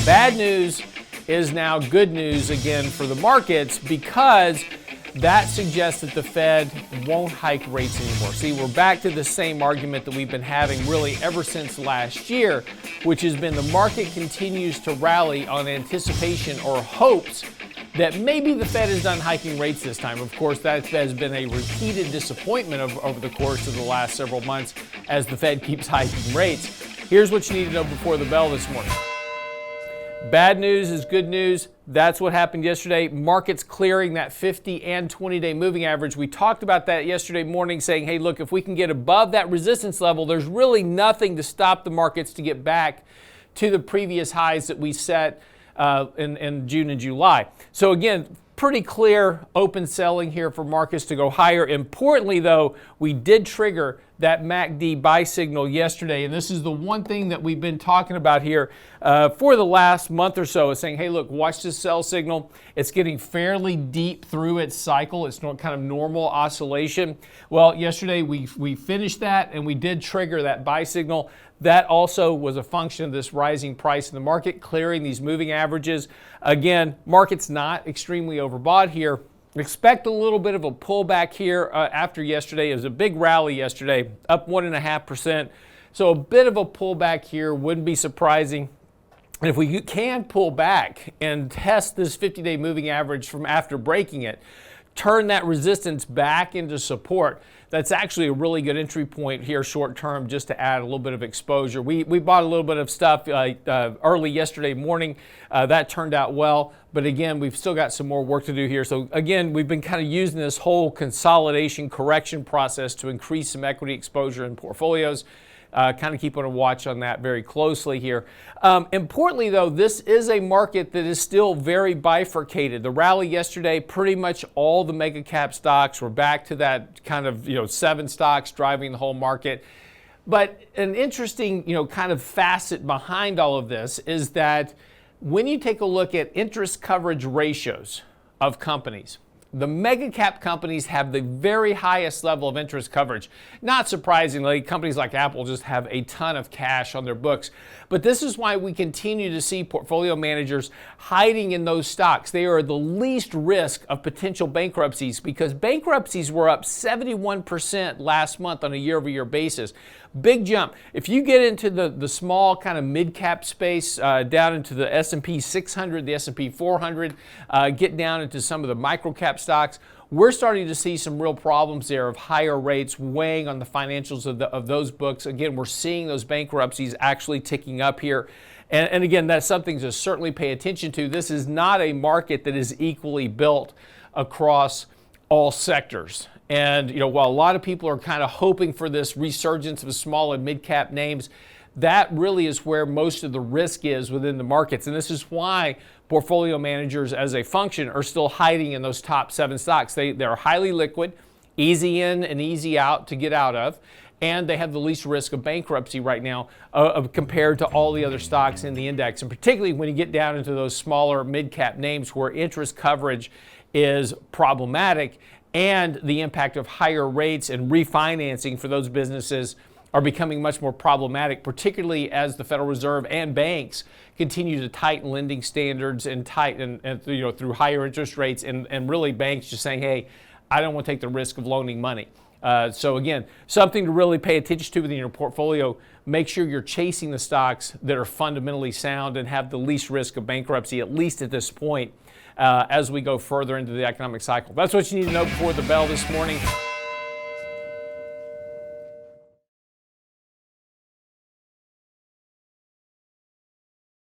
Bad news is now good news again for the markets because that suggests that the Fed won't hike rates anymore. See, we're back to the same argument that we've been having really ever since last year, which has been the market continues to rally on anticipation or hopes that maybe the Fed is done hiking rates this time. Of course, that has been a repeated disappointment over the course of the last several months as the Fed keeps hiking rates. Here's what you need to know before the bell this morning. Bad news is good news. That's what happened yesterday. Markets clearing that 50 and 20-day moving average. We talked about that yesterday morning saying, hey, look, if we can get above that resistance level, there's really nothing to stop the markets to get back to the previous highs that we set in June and July. So again, pretty clear open selling here for markets to go higher. Importantly, though, we did trigger that MACD buy signal yesterday, and this is the one thing that we've been talking about here for the last month or so, is saying, hey, look, watch this sell signal. It's getting fairly deep through its cycle. It's not kind of normal oscillation. Well, yesterday we finished that, and we did trigger that buy signal. That also was a function of this rising price in the market, clearing these moving averages. Again, market's not extremely overbought here. Expect a little bit of a pullback here after yesterday. It was a big rally yesterday, up 1.5%. So a bit of a pullback here wouldn't be surprising. And if we can pull back and test this 50-day moving average from after breaking it, turn that resistance back into support, that's actually a really good entry point here short term, just to add a little bit of exposure. We bought a little bit of stuff early yesterday morning. That turned out well. But again, we've still got some more work to do here. So again, we've been kind of using this whole consolidation correction process to increase some equity exposure in portfolios. Kind of keeping a watch on that very closely here. Importantly, though, this is a market that is still very bifurcated. The rally yesterday, pretty much all the mega cap stocks were back to that kind of 7 stocks driving the whole market. But an interesting kind of facet behind all of this is that when you take a look at interest coverage ratios of companies, the mega cap companies have the very highest level of interest coverage. Not surprisingly, companies like Apple just have a ton of cash on their books. But this is why we continue to see portfolio managers hiding in those stocks. They are the least risk of potential bankruptcies because bankruptcies were up 71% last month on a year-over-year basis. Big jump. If you get into the small kind of mid-cap space, down into the S&P 600, the S&P 400, get down into some of the micro-cap stocks, we're starting to see some real problems there of higher rates weighing on the financials of those books. Again, we're seeing those bankruptcies actually ticking up here. And again, that's something to certainly pay attention to. This is not a market that is equally built across all sectors. And while a lot of people are kind of hoping for this resurgence of small and mid-cap names, that really is where most of the risk is within the markets. And this is why portfolio managers as a function are still hiding in those top 7 stocks. They're highly liquid, easy in and easy out to get out of, and they have the least risk of bankruptcy right now compared to all the other stocks in the index. And particularly when you get down into those smaller mid-cap names where interest coverage is problematic and the impact of higher rates and refinancing for those businesses are becoming much more problematic, particularly as the Federal Reserve and banks continue to tighten lending standards and tighten through higher interest rates, and really banks just saying, hey, I don't want to take the risk of loaning money. So again, something to really pay attention to within your portfolio. Make sure you're chasing the stocks that are fundamentally sound and have the least risk of bankruptcy, at least at this point, as we go further into the economic cycle. That's what you need to know before the bell this morning.